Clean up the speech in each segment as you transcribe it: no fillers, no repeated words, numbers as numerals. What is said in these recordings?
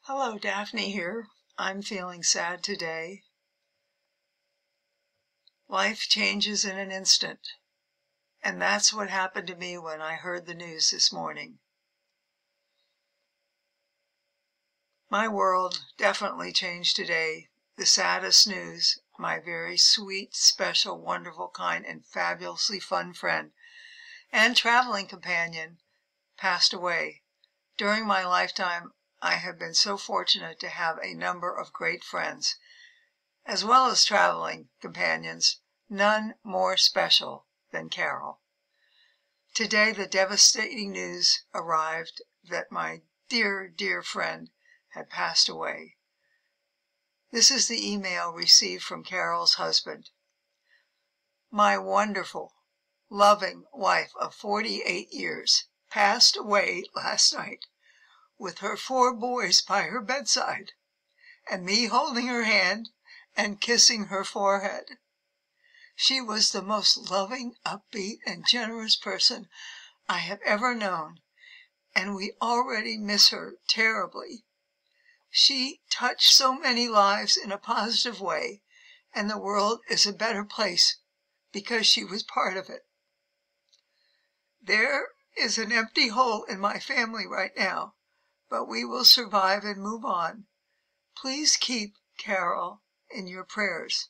Hello, Daphne here. I'm feeling sad today. Life changes in an instant, and that's what happened to me when I heard the news this morning. My world definitely changed today. The saddest news: my very sweet, special, wonderful, kind, and fabulously fun friend and traveling companion passed away. During my lifetime, I have been so fortunate to have a number of great friends, as well as traveling companions, none more special than Carol. Today, the devastating news arrived that my dear, dear friend had passed away. This is the email received from Carol's husband. My wonderful, loving wife of 48 years passed away last night with her 4 boys by her bedside, and me holding her hand and kissing her forehead. She was the most loving, upbeat, and generous person I have ever known, and we already miss her terribly. She touched so many lives in a positive way, and the world is a better place because she was part of it. There is an empty hole in my family right now, but we will survive and move on. Please keep Carol in your prayers.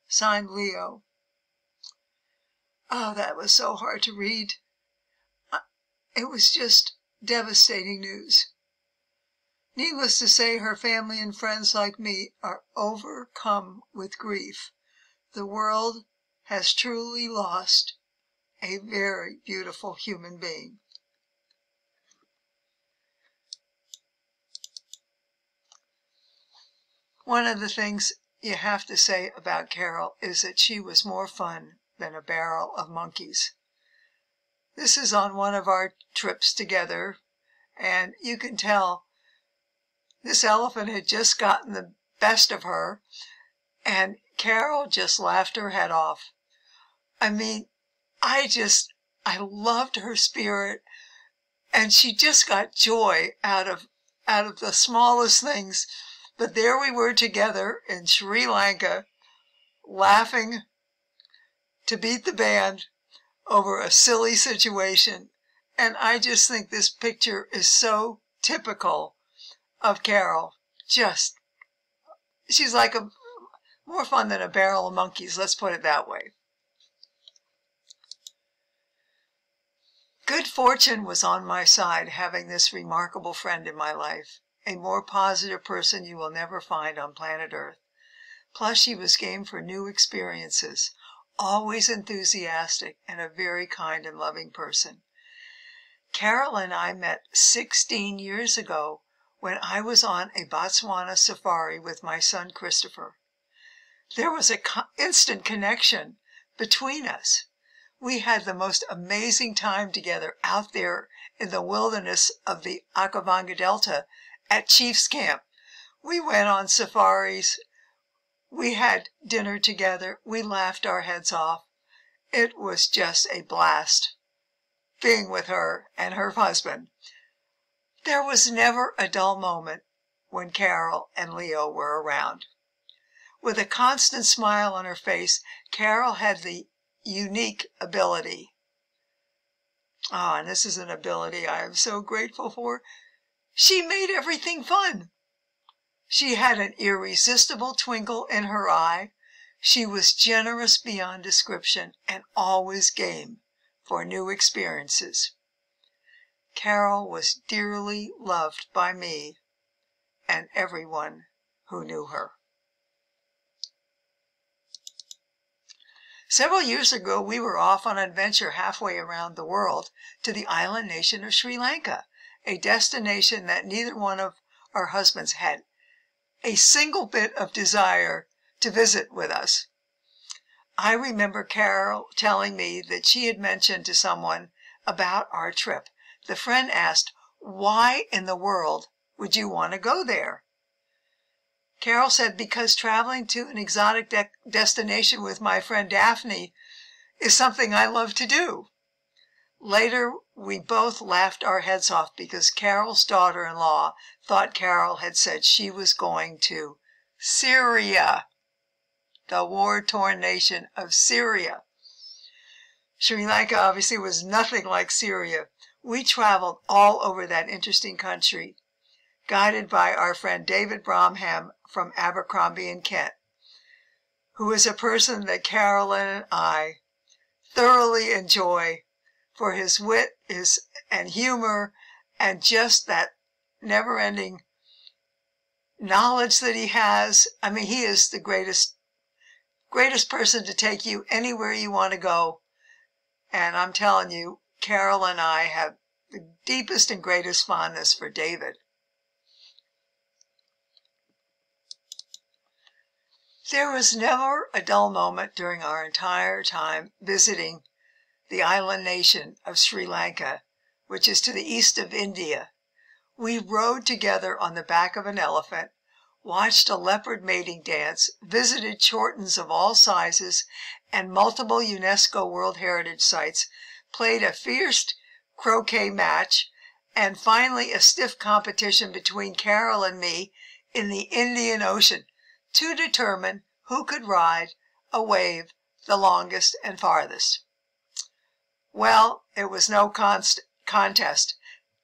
Signed, Leo. Oh, that was so hard to read. It was just devastating news. Needless to say, her family and friends like me are overcome with grief. The world has truly lost a very beautiful human being. One of the things you have to say about Carol is that she was more fun than a barrel of monkeys. This is on one of our trips together, and you can tell this elephant had just gotten the best of her, and Carol just laughed her head off. I mean, I loved her spirit, and she just got joy out of the smallest things. But there we were together in Sri Lanka, laughing to beat the band over a silly situation. And I just think this picture is so typical of Carol. She's like more fun than a barrel of monkeys, let's put it that way. Good fortune was on my side having this remarkable friend in my life. A more positive person you will never find on planet Earth. Plus, she was game for new experiences, always enthusiastic, and a very kind and loving person. Carol and I met 16 years ago when I was on a Botswana safari with my son Christopher. There was an instant connection between us. We had the most amazing time together out there in the wilderness of the Okavango Delta at Chief's Camp. We went on safaris. We had dinner together. We laughed our heads off. It was just a blast being with her and her husband. There was never a dull moment when Carol and Leo were around. With a constant smile on her face, Carol had the unique ability. And this is an ability I am so grateful for. She made everything fun. She had an irresistible twinkle in her eye. She was generous beyond description and always game for new experiences. Carol was dearly loved by me and everyone who knew her. Several years ago, we were off on an adventure halfway around the world to the island nation of Sri Lanka, a destination that neither one of our husbands had a single bit of desire to visit with us. I remember Carol telling me that she had mentioned to someone about our trip. The friend asked, "Why in the world would you want to go there?" Carol said, "Because traveling to an exotic destination with my friend Daphne is something I love to do." Later, we both laughed our heads off because Carol's daughter-in-law thought Carol had said she was going to Syria, the war-torn nation of Syria. Sri Lanka obviously was nothing like Syria. We traveled all over that interesting country, guided by our friend David Bromham from Abercrombie in Kent, who is a person that Carolyn and I thoroughly enjoy for his wit and humor and just that never-ending knowledge that he has. I mean, he is the greatest person to take you anywhere you want to go. And I'm telling you, Carol and I have the deepest and greatest fondness for David. There was never a dull moment during our entire time visiting the island nation of Sri Lanka, which is to the east of India. We rode together on the back of an elephant, watched a leopard mating dance, visited chortens of all sizes and multiple UNESCO World Heritage Sites, played a fierce croquet match, and finally a stiff competition between Carol and me in the Indian Ocean to determine who could ride a wave the longest and farthest. Well, it was no contest.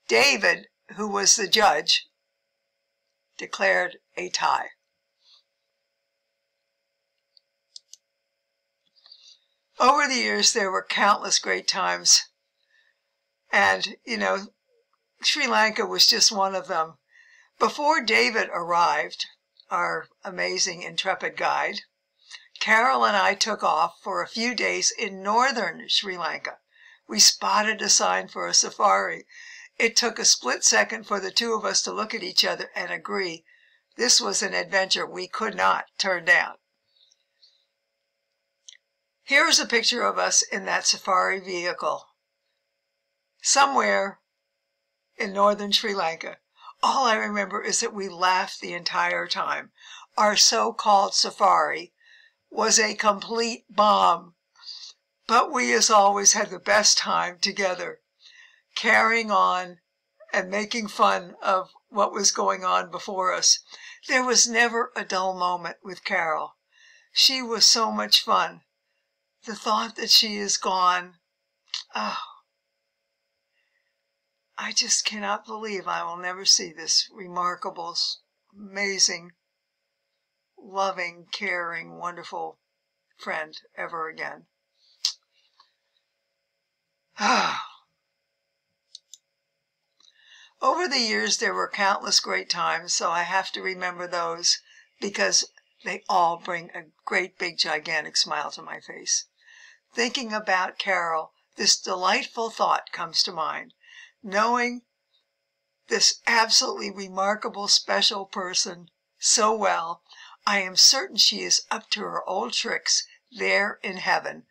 David, who was the judge, declared a tie. Over the years, there were countless great times. And, Sri Lanka was just one of them. Before David arrived, our amazing, intrepid guide, Carol and I took off for a few days in northern Sri Lanka. We spotted a sign for a safari. It took a split second for the two of us to look at each other and agree this was an adventure we could not turn down. Here is a picture of us in that safari vehicle, somewhere in northern Sri Lanka. All I remember is that we laughed the entire time. Our so-called safari was a complete bomb. But we, as always, had the best time together, carrying on and making fun of what was going on before us. There was never a dull moment with Carol. She was so much fun. The thought that she is gone, oh, I just cannot believe I will never see this remarkable, amazing, loving, caring, wonderful friend ever again. Over the years, there were countless great times, so I have to remember those because they all bring a great, big, gigantic smile to my face. Thinking about Carol, this delightful thought comes to mind. Knowing this absolutely remarkable, special person so well, I am certain she is up to her old tricks there in heaven,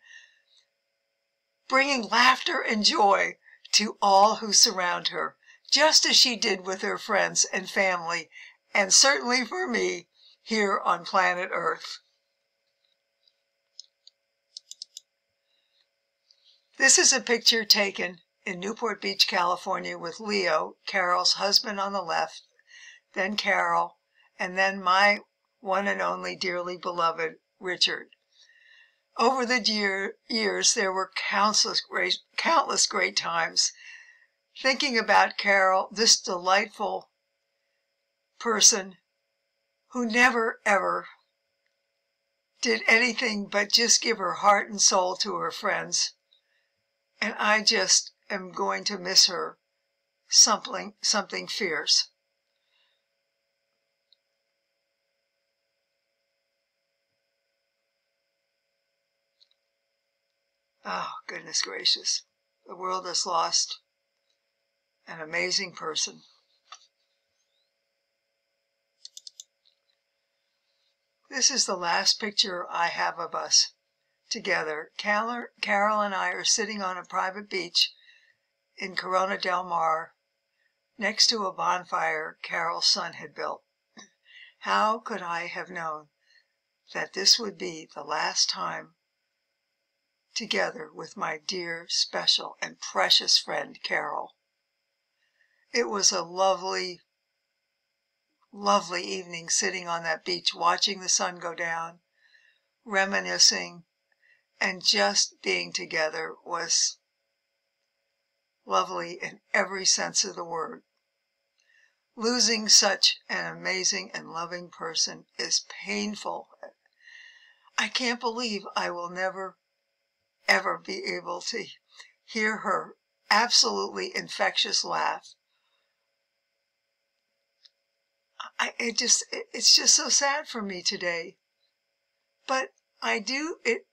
bringing laughter and joy to all who surround her, just as she did with her friends and family, and certainly for me here on planet Earth. This is a picture taken in Newport Beach, California, with Leo, Carol's husband, on the left, then Carol, and then my one and only dearly beloved Richard. Over the years, there were countless great times. Thinking about Carol, this delightful person who never, ever did anything but just give her heart and soul to her friends. And I just am going to miss her something fierce. Oh, goodness gracious. The world has lost an amazing person. This is the last picture I have of us together. Carol and I are sitting on a private beach in Corona del Mar next to a bonfire Carol's son had built. How could I have known that this would be the last time together with my dear, special, and precious friend, Carol. It was a lovely, lovely evening sitting on that beach, watching the sun go down, reminiscing, and just being together was lovely in every sense of the word. Losing such an amazing and loving person is painful. I can't believe I will never, ever be able to hear her absolutely infectious laugh. It's just so sad for me today. But it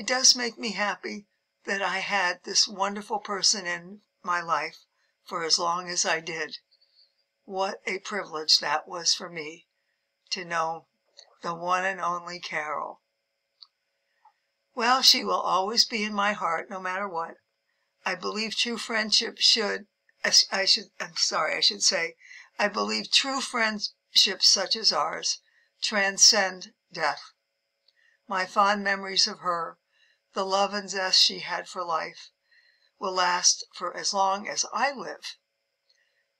does make me happy that I had this wonderful person in my life for as long as I did. What a privilege that was for me to know the one and only Carol. Well, she will always be in my heart no matter what. I believe true friendship I should say, I believe true friendships such as ours transcend death. My fond memories of her, the love and zest she had for life, will last for as long as I live.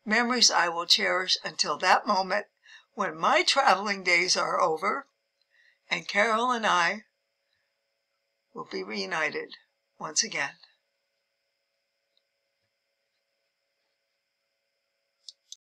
Memories I will cherish until that moment when my traveling days are over and Carol and I will be reunited once again.